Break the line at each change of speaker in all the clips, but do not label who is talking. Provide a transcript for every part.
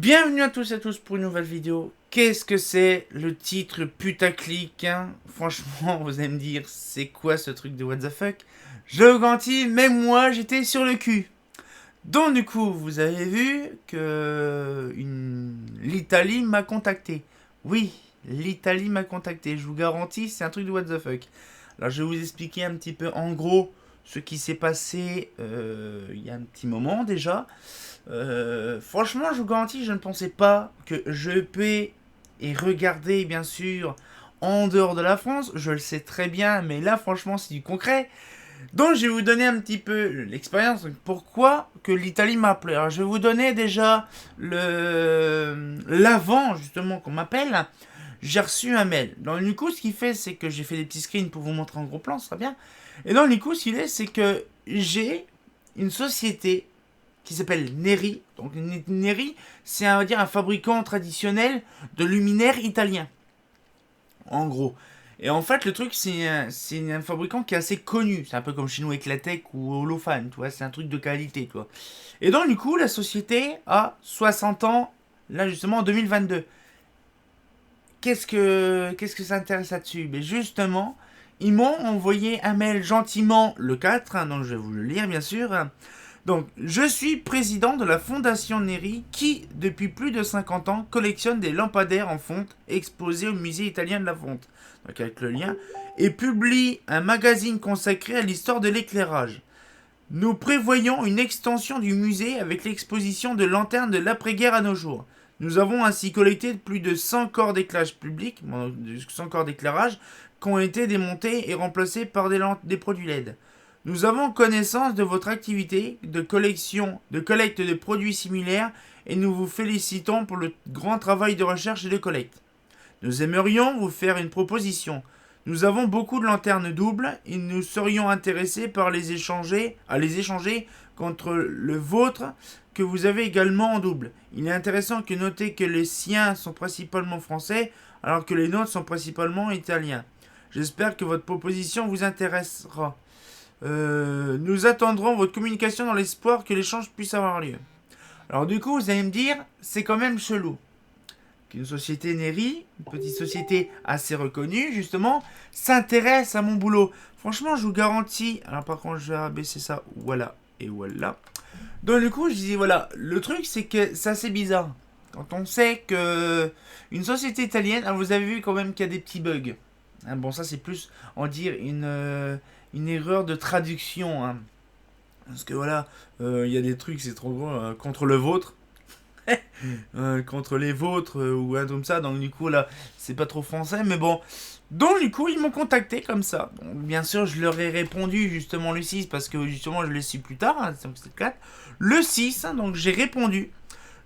Bienvenue à tous et à tous pour une nouvelle vidéo. Qu'est-ce que c'est le titre putaclic hein? Franchement, vous allez me dire, c'est quoi ce truc de what the fuck? Je vous garantis, même moi, j'étais sur le cul. Donc du coup, vous avez vu que l'Italie m'a contacté. Oui, l'Italie m'a contacté. Je vous garantis, c'est un truc de what the fuck. Alors je vais vous expliquer un petit peu en gros ce qui s'est passé il y a un petit moment déjà. Franchement, je vous garantis, je ne pensais pas que je peux et regarder, bien sûr, en dehors de la France. Je le sais très bien, mais là, franchement, c'est du concret. Donc, je vais vous donner un petit peu l'expérience. Pourquoi que l'Italie m'a appelé. Alors, je vais vous donner déjà l'avant, justement, qu'on m'appelle. J'ai reçu un mail. Donc, du coup, ce qu'il fait, c'est que j'ai fait des petits screens pour vous montrer en gros plan, ce sera bien. Et donc, du coup, ce qu'il est, c'est que j'ai une société qui s'appelle Neri. Donc Neri, c'est on va dire un fabricant traditionnel de luminaires italien. En gros. Et en fait, le truc, c'est un fabricant qui est assez connu. C'est un peu comme chez nous Eclatec ou Holophane, tu vois. C'est un truc de qualité, tu vois. Et donc, du coup, la société a 60 ans, là, justement, en 2022. Qu'est-ce que ça intéresse là-dessus? Mais justement, ils m'ont envoyé un mail gentiment le 4, hein, donc je vais vous le lire, bien sûr. Donc, je suis président de la Fondation Neri qui, depuis plus de 50 ans, collectionne des lampadaires en fonte exposés au musée italien de la fonte, donc avec le lien, et publie un magazine consacré à l'histoire de l'éclairage. Nous prévoyons une extension du musée avec l'exposition de lanternes de l'après-guerre à nos jours. Nous avons ainsi collecté plus de 100 corps d'éclairage public, 100 corps d'éclairage, qui ont été démontés et remplacés par des produits LED. Nous avons connaissance de votre activité de collecte de produits similaires et nous vous félicitons pour le grand travail de recherche et de collecte. Nous aimerions vous faire une proposition. Nous avons beaucoup de lanternes doubles et nous serions intéressés à les échanger contre le vôtre que vous avez également en double. Il est intéressant de noter que les siens sont principalement français alors que les nôtres sont principalement italiens. J'espère que votre proposition vous intéressera. Nous attendrons votre communication dans l'espoir que l'échange puisse avoir lieu. Alors du coup, vous allez me dire, c'est quand même chelou. Qu'une société Neri, une petite société assez reconnue, justement, s'intéresse à mon boulot. Franchement, je vous garantis... Alors par contre, je vais abaisser ça, voilà, et voilà. Donc du coup, je dis, voilà, le truc, c'est que c'est assez bizarre. Quand on sait que une société italienne, alors vous avez vu quand même qu'il y a des petits bugs. Hein, bon, ça c'est plus, en dire, une erreur de traduction. Hein. Parce que voilà, il y a des trucs, c'est trop gros, contre le vôtre. Contre les vôtres ou un truc comme ça. Donc du coup, là, c'est pas trop français. Mais bon. Donc du coup, ils m'ont contacté comme ça. Donc, bien sûr, je leur ai répondu justement le 6 parce que justement, je l'ai su plus tard. Hein, donc c'est 4. Le 6, hein, donc j'ai répondu.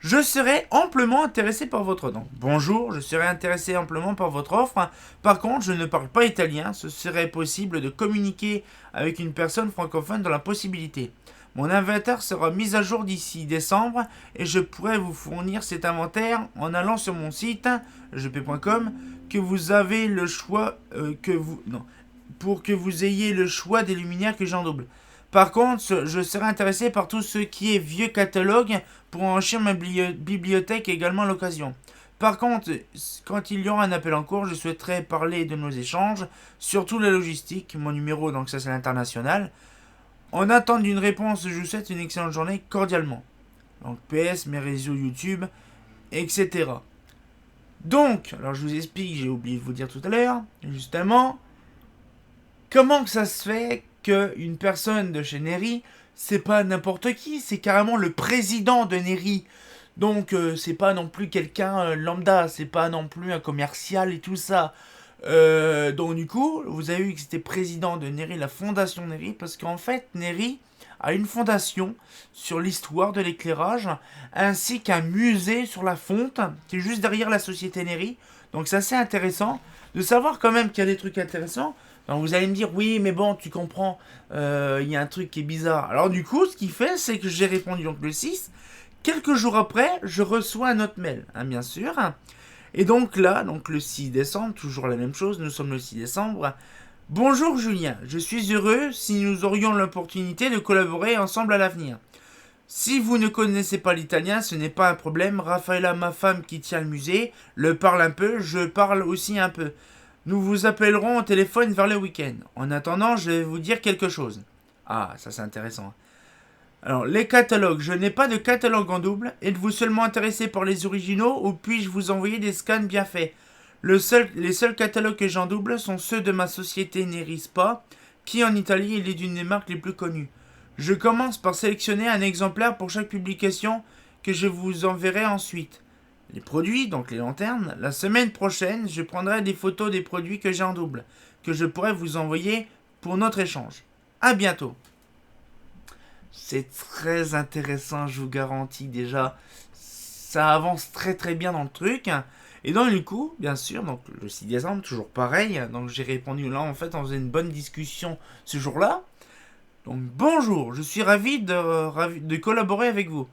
Je serais amplement intéressé par votre... Donc, bonjour, je serais intéressé amplement par votre offre. Par contre, je ne parle pas italien. Ce serait possible de communiquer avec une personne francophone dans la possibilité. Mon inventaire sera mis à jour d'ici décembre et je pourrais vous fournir cet inventaire en allant sur mon site jp.com que vous avez le choix pour que vous ayez le choix des luminaires que j'en double. Par contre, je serais intéressé par tout ce qui est vieux catalogue pour enrichir ma bibliothèque également à l'occasion. Par contre, quand il y aura un appel en cours, je souhaiterais parler de nos échanges, surtout la logistique, mon numéro, donc ça c'est l'international. En attente d'une réponse, je vous souhaite une excellente journée cordialement. Donc PS, mes réseaux YouTube, etc. Donc, alors je vous explique, j'ai oublié de vous dire tout à l'heure, justement, comment que ça se fait qu'une personne de chez Neri, c'est pas n'importe qui, c'est carrément le président de Neri. Donc c'est pas non plus quelqu'un lambda, c'est pas non plus un commercial et tout ça. Donc du coup, vous avez vu que c'était président de Neri, la fondation Neri, parce qu'en fait, Neri a une fondation sur l'histoire de l'éclairage, ainsi qu'un musée sur la fonte, qui est juste derrière la société Neri. Donc c'est assez intéressant de savoir quand même qu'il y a des trucs intéressants. Donc vous allez me dire, oui, mais bon, tu comprends, il y a un truc qui est bizarre. Alors du coup, ce qu'il fait, c'est que j'ai répondu donc le 6. Quelques jours après, je reçois un autre mail, hein, bien sûr. Et donc là, donc le 6 décembre, toujours la même chose, nous sommes le 6 décembre. Bonjour Julien, je suis heureux si nous aurions l'opportunité de collaborer ensemble à l'avenir. Si vous ne connaissez pas l'italien, ce n'est pas un problème. Raffaella, ma femme qui tient le musée, le parle un peu, je parle aussi un peu. Nous vous appellerons au téléphone vers le week-end. En attendant, je vais vous dire quelque chose. Ah, ça c'est intéressant. Alors, les catalogues. Je n'ai pas de catalogue en double. Êtes-vous seulement intéressé par les originaux ou puis-je vous envoyer des scans bien faits? Les seuls catalogues que j'ai en double sont ceux de ma société Nerispa, qui en Italie est l'une des marques les plus connues. Je commence par sélectionner un exemplaire pour chaque publication que je vous enverrai ensuite. Les produits, donc les lanternes, la semaine prochaine, je prendrai des photos des produits que j'ai en double, que je pourrai vous envoyer pour notre échange. À bientôt. C'est très intéressant, je vous garantis déjà. Ça avance très très bien dans le truc. Et donc du coup, bien sûr, donc le 6 décembre, toujours pareil. Donc j'ai répondu là, en fait, on faisait une bonne discussion ce jour-là. Donc bonjour, je suis ravi de collaborer avec vous.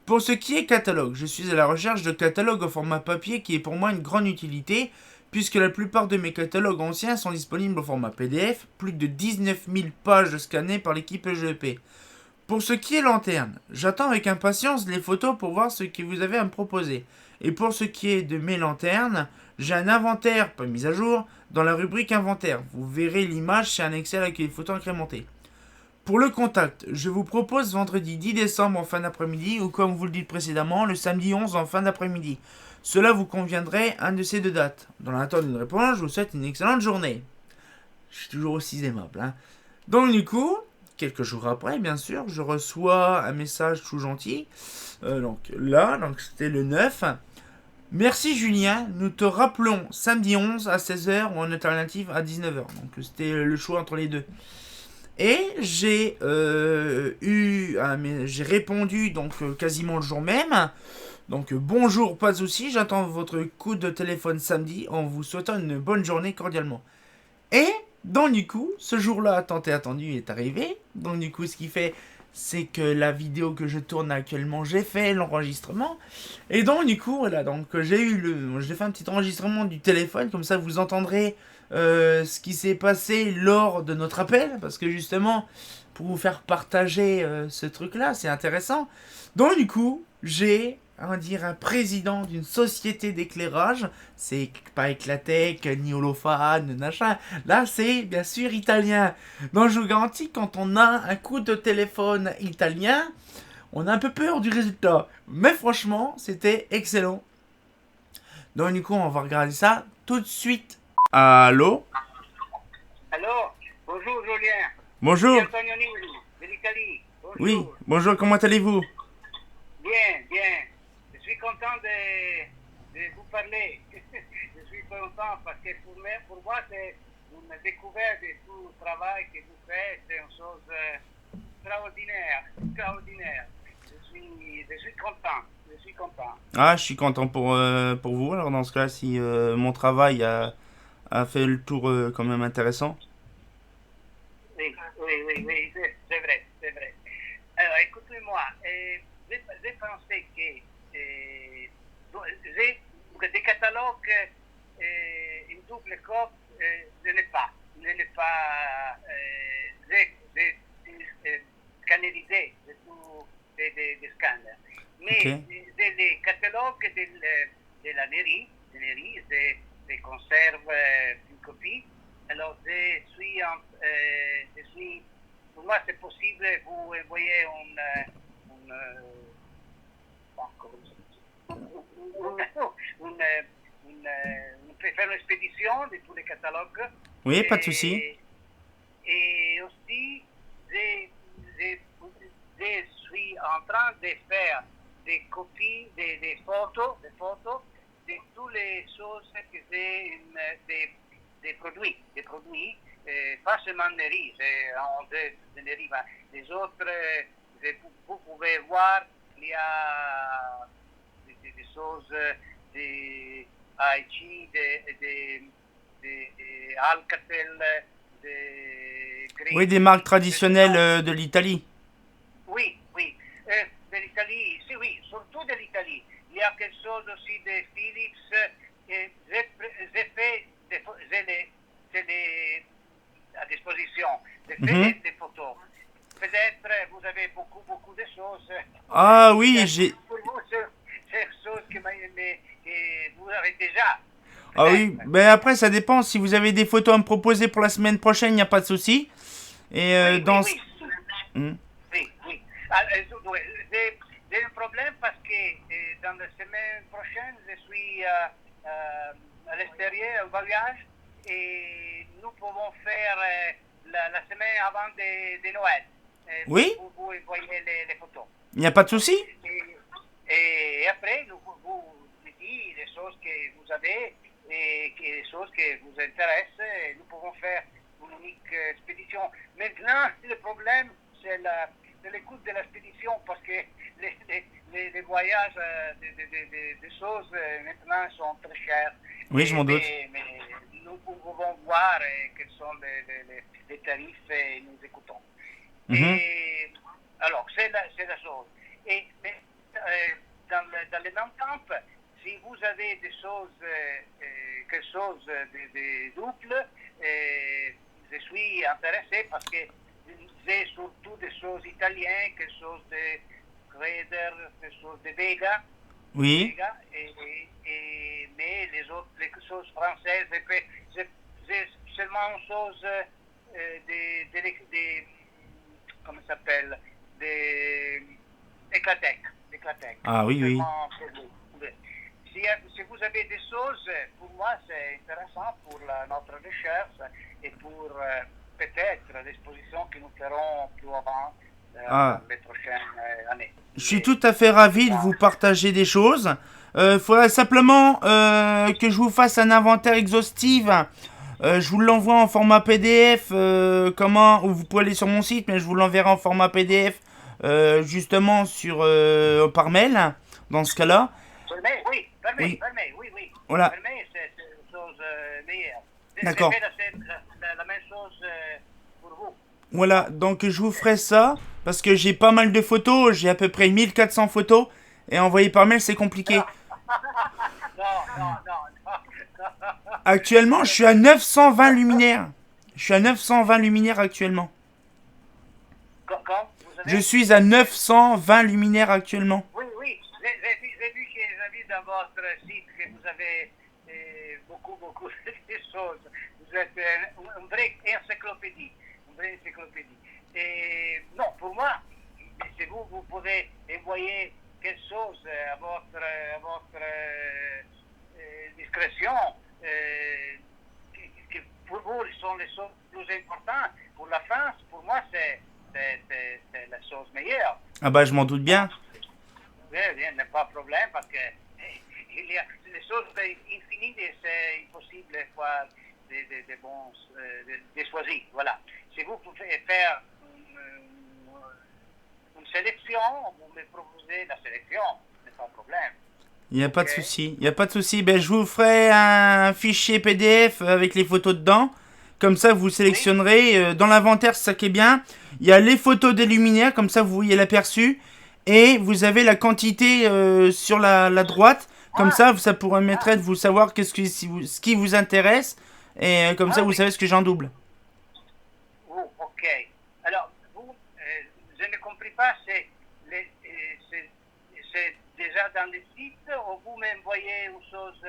Pour ce qui est catalogue, je suis à la recherche de catalogues au format papier qui est pour moi une grande utilité, puisque la plupart de mes catalogues anciens sont disponibles au format PDF, plus de 19 000 pages scannées par l'équipe EGP. Pour ce qui est lanterne, j'attends avec impatience les photos pour voir ce que vous avez à me proposer. Et pour ce qui est de mes lanternes, j'ai un inventaire, pas mis à jour, dans la rubrique inventaire. Vous verrez l'image, c'est un Excel avec les photos incrémentées. Pour le contact, je vous propose vendredi 10 décembre en fin d'après-midi ou comme vous le dites précédemment, le samedi 11 en fin d'après-midi. Cela vous conviendrait un de ces deux dates. Dans l'attente d'une réponse, je vous souhaite une excellente journée. Je suis toujours aussi aimable. Donc du coup, quelques jours après, bien sûr, je reçois un message tout gentil. Donc c'était le 9. Merci Julien, nous te rappelons samedi 11 à 16h ou en alternative à 19h. Donc c'était le choix entre les deux. Et j'ai j'ai répondu donc quasiment le jour même. Donc bonjour, pas de souci, j'attends votre coup de téléphone samedi en vous souhaitant une bonne journée cordialement. Et donc du coup, ce jour-là, tant et attendu, est arrivé. Donc du coup, ce qui fait, c'est que la vidéo que je tourne actuellement, j'ai fait l'enregistrement. Et donc du coup, voilà, donc j'ai fait un petit enregistrement du téléphone, comme ça vous entendrez ce qui s'est passé lors de notre appel, parce que justement, pour vous faire partager ce truc-là, c'est intéressant. Donc du coup, j'ai on va dire un président d'une société d'éclairage, c'est pas Éclatec, ni Holophane, machin. Là, c'est bien sûr italien. Donc, je vous garantis, quand on a un coup de téléphone italien, on a un peu peur du résultat. Mais franchement, c'était excellent. Donc, du coup, on va regarder ça tout de suite. Allô?
Alors, bonjour Julien.
Bonjour.
C'est Antonio Nini, de l'Italie. Bonjour.
Oui, bonjour, comment allez-vous?
Bien, bien. Je suis content de vous parler. Je suis content parce que pour moi, c'est une découverte de tout le travail que vous faites. C'est une chose extraordinaire. Extraordinaire. Je suis content. Je suis content.
Ah, je suis content pour vous. Alors, dans ce cas, si mon travail a fait le tour quand même intéressant.
Oui, oui, oui, oui, c'est vrai, c'est vrai. Alors, écoutez-moi, j'ai pensé que j'ai des catalogues, une double copie, je n'ai pas. Je n'ai pas, j'ai scannerisé tous des scanners. Mais
Ok.
j'ai les catalogues de la mairie, je conserve une copie. Alors, je suis, pour moi, c'est possible, vous envoyez faire une expédition de tous les catalogues.
Oui, pas de souci.
Et aussi, je suis en train de faire des copies, des photos de toutes les choses que j'ai, des produits, pas seulement Neri, de Neri, mais les autres, vous pouvez voir, il y a des choses de AIG, de Alcatel, de Green.
Oui, des marques traditionnelles de l'Italie.
Oui, oui. De l'Italie, si, oui, surtout de l'Italie. Il y a quelque chose aussi de Philips. J'ai fait, j'ai les à disposition. J'ai fait des photos. peut-être vous avez beaucoup de choses.
Ah oui, j'ai...
Pour vous, c'est une chose que vous avez déjà.
Ah oui,
Peut-être.
ben après ça dépend. Si vous avez des photos à me proposer pour la semaine prochaine, il n'y a pas de souci. Et
Oui, oui,
dans ce...
oui.
Hmm.
Oui, oui. Ah, j'ai un problème parce que dans la semaine prochaine, je suis à l'extérieur, au voyage, et nous pouvons faire la semaine avant de Noël.
Oui,
Vous voyez les photos.
il n'y a pas de souci.
Et après, vous me dites les choses que vous avez et les choses qui vous intéressent. Et nous pouvons faire une unique expédition. Maintenant, le problème, c'est le coût de l'expédition parce que les voyages des choses maintenant sont très chers.
Oui, je m'en doute.
Mais nous pouvons voir quels sont les tarifs et nous écoutons.
Mhm.
Et alors, c'est la chose. Et mais, dans le même temps, si vous avez des choses, quelque chose de double, je suis intéressé parce que j'ai surtout des choses italiennes, quelque chose de Creder, quelque chose de Vega,
Oui.
mais les autres, les choses françaises, j'ai seulement une chose comment ça s'appelle, des Eclatec.
Ah oui, oui.
Seulement pour vous. Si vous avez des choses, pour moi, c'est intéressant pour notre recherche et pour peut-être l'exposition que nous ferons plus avant
Ah,
dans les prochaines années.
je suis tout à fait ravi de vous partager des choses. Il faudrait simplement que je vous fasse un inventaire exhaustif. Je vous l'envoie en format PDF. Comment ou vous pouvez aller sur mon site, mais je vous l'enverrai en format PDF justement par mail. Dans ce cas-là,
Permet, oui,
oui,
oui.
voilà,
Permet, c'est une chose meilleure. C'est
d'accord.
fait la même chose pour vous.
Voilà, donc je vous ferai ça parce que j'ai pas mal de photos. J'ai à peu près 1400 photos et envoyer par mail c'est compliqué.
Non.
Actuellement, je suis à 920 luminaires. Je suis à 920 luminaires actuellement.
Quand vous
Je
avez.
suis à 920 luminaires actuellement.
Oui. J'ai vu dans votre site que vous avez beaucoup de choses. Vous êtes une vraie encyclopédie. Et non, pour moi, si vous pouvez envoyer quelque chose à votre discrétion, que pour vous sont les choses plus importantes. Pour la France, pour moi, c'est la chose meilleure.
Ah bah je m'en doute bien.
Oui, il n'y a pas de problème parce que il y a les choses infinies et c'est impossible de voir des bons, de choisir. Voilà. Si vous pouvez faire une sélection, vous me proposez la sélection, il n'y a pas de problème.
Il n'y a pas de
Ok.
souci. Il n'y a pas de souci. Ben, je vous ferai un fichier PDF avec les photos dedans. Comme ça, vous
Oui,
sélectionnerez. Dans l'inventaire, c'est ça qui est bien. Il y a les photos des luminaires. Comme ça, vous voyez l'aperçu. Et vous avez la quantité sur la droite. Comme
ah,
ça permettrait de vous savoir ce qui vous intéresse. Et comme ça, vous
oui.
savez ce que j'en double.
Oh, ok. Alors, vous, je ne compris pas, c'est déjà dans le site ou vous m'envoyez une chose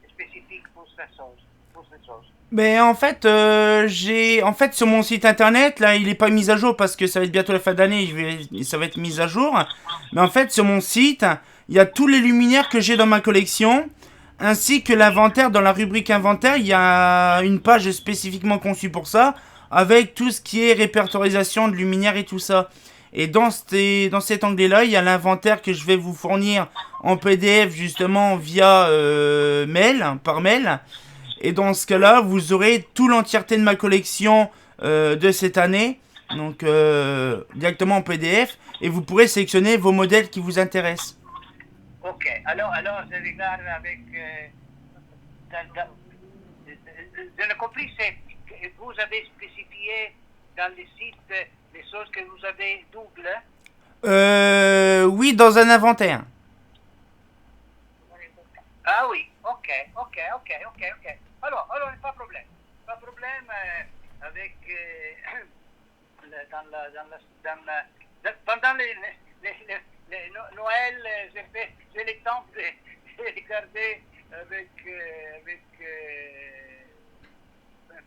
spécifique pour cette chose?
Mais en fait, sur mon site internet, là, il est pas mis à jour parce que ça va être bientôt la fin d'année, ça va être mis à jour. Mais en fait, sur mon site, il y a tous les luminaires que j'ai dans ma collection, ainsi que l'inventaire. Dans la rubrique inventaire, il y a une page spécifiquement conçue pour ça, avec tout ce qui est répertorisation de luminaires et tout ça. Et dans cet onglet-là, il y a l'inventaire que je vais vous fournir en PDF justement via par mail. Et dans ce cas-là, vous aurez tout l'entièreté de ma collection de cette année, donc directement en PDF, et vous pourrez sélectionner vos modèles qui vous intéressent.
Ok. Alors, je regarde avec. Je l'ai compris, c'est que vous avez spécifié dans le site les choses que vous avez double.
Oui, dans un inventaire.
Ah oui, ok. Alors, pas de problème. Pas de problème avec pendant Noël, j'ai le temps de regarder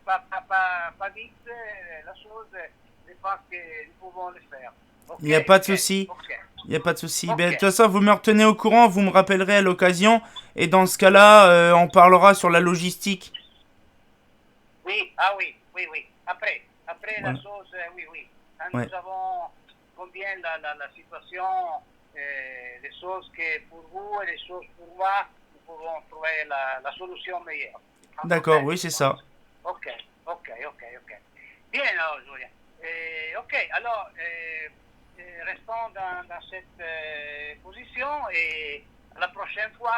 pas vite la chose. Je pense que nous pouvons le faire.
Il n'y a pas de souci. Il n'y a pas de souci. Ben, de toute façon, vous me retenez au courant, vous me rappellerez à l'occasion. Et dans ce cas-là, on parlera sur la logistique.
Oui, oui. Après voilà. La chose, oui. Quand nous avons combien la situation, les choses que pour vous et les choses pour moi, nous pouvons trouver la solution meilleure.
D'accord, oui, c'est ça.
Ok. Bien, alors, Julien. Ok, alors, restons dans cette position et la prochaine fois,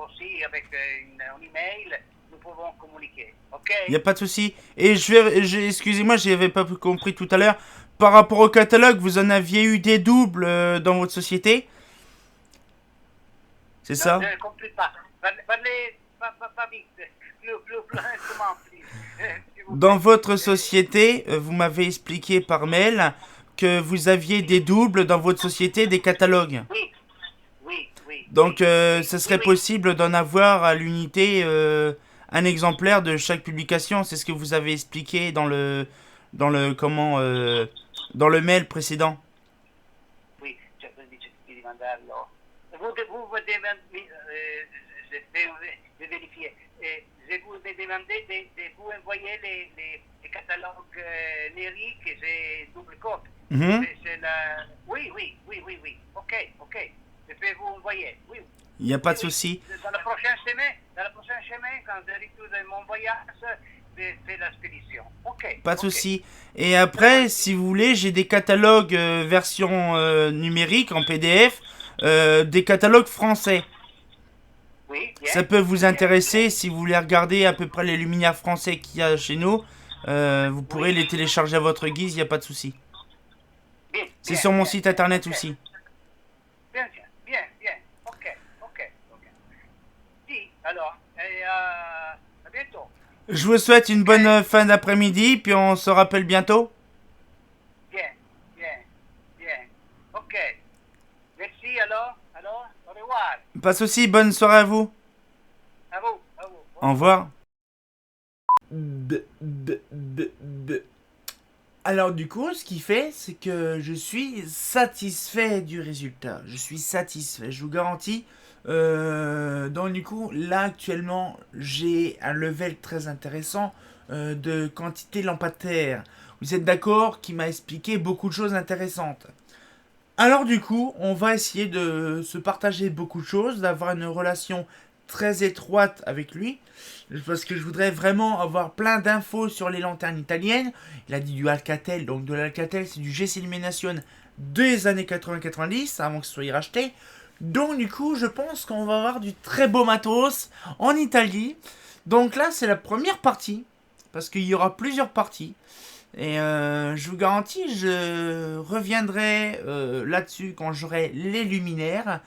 aussi avec un email, nous pouvons communiquer. Ok?
Il n'y a pas de souci. Et excusez-moi, je n'avais pas compris tout à l'heure. Par rapport au catalogue, vous en aviez eu des doubles dans votre société? C'est ça?
Je ne comprends pas. Parlez pas vite. Plus lentement, please.
Dans votre société, vous m'avez expliqué par mail que vous aviez des doubles dans votre société, des catalogues.
Oui.
Donc, ce serait possible d'en avoir à l'unité un exemplaire de chaque publication. C'est ce que vous avez expliqué dans le mail précédent.
Oui, je vais mandarlo. Vous demandez, je vais vérifier. Je vous ai demandé de vous envoyer les catalogues Neri que j'ai double copie. Oui. Ok. Je peux vous envoyer. Oui.
Il n'y a pas de souci.
Dans la prochaine semaine, quand je retourne de mon voyage, je fais l'expédition. Ok.
Pas de souci. Et après, si vous voulez, j'ai des catalogues version numérique en PDF, des catalogues français.
Oui, bien.
Ça peut vous intéresser si vous voulez regarder à peu près les luminaires français qu'il y a chez nous. Vous pourrez les télécharger à votre guise, il n'y a pas de souci. C'est sur mon site internet aussi.
Bien. Ok. Si, alors, à bientôt.
Je vous souhaite une bonne fin d'après-midi, puis on se rappelle bientôt.
Bien. Ok. Merci, alors, au revoir.
Pas de souci, bonne soirée à vous.
À vous.
Au revoir. Alors du coup, ce qui fait, c'est que je suis satisfait du résultat. Je suis satisfait, je vous garantis. Donc du coup, là actuellement, j'ai un level très intéressant de quantité lampadaire. Vous êtes d'accord? Qui m'a expliqué beaucoup de choses intéressantes. Alors du coup, on va essayer de se partager beaucoup de choses, d'avoir une relation très étroite avec lui, parce que je voudrais vraiment avoir plein d'infos sur les lanternes italiennes. Il a dit du Alcatel, donc de l'Alcatel, c'est du GC Illumination des années 80-90, avant que ce soit racheté. Donc du coup, je pense qu'on va avoir du très beau matos en Italie. Donc là, c'est la première partie, parce qu'il y aura plusieurs parties. Et je vous garantis, je reviendrai là-dessus quand j'aurai les luminaires,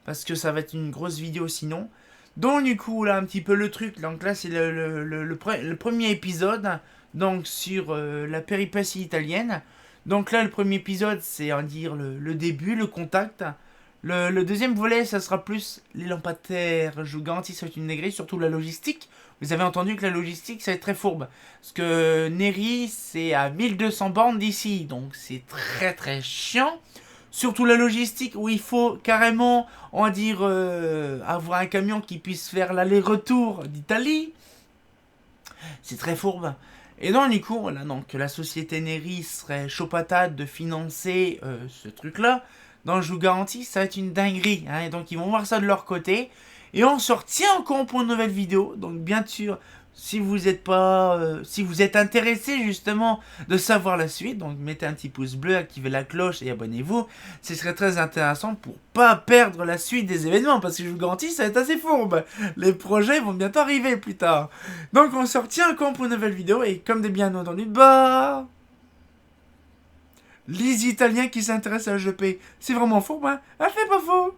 parce que ça va être une grosse vidéo sinon. Donc du coup, là, un petit peu le truc. Donc là, c'est le premier épisode, donc sur la péripétie italienne. Donc là, le premier épisode, c'est à dire le début, le contact. Le deuxième volet, ça sera plus les lampadaires. Je vous garantis, ça va être une négrée, surtout la logistique. Vous avez entendu que la logistique, ça va être très fourbe. Parce que Neri, c'est à 1200 bornes d'ici. Donc c'est très chiant. Surtout la logistique où il faut carrément, on va dire, avoir un camion qui puisse faire l'aller-retour d'Italie. C'est très fourbe. Et donc du coup, voilà, donc la société Neri serait chaud patate de financer ce truc-là. Donc je vous garantis, ça va être une dinguerie. Hein, et donc ils vont voir ça de leur côté. Et on se retient encore pour une nouvelle vidéo. Donc bien sûr, si vous êtes intéressé justement de savoir la suite, donc mettez un petit pouce bleu, activez la cloche et abonnez-vous. Ce serait très intéressant pour pas perdre la suite des événements, parce que je vous garantis, ça va être assez fourbe. Les projets vont bientôt arriver plus tard. Donc on se retient encore pour une nouvelle vidéo, et comme des bien entendu, les Italiens qui s'intéressent à l'HEP, c'est vraiment fourbe, hein? Ah, fait pas faux.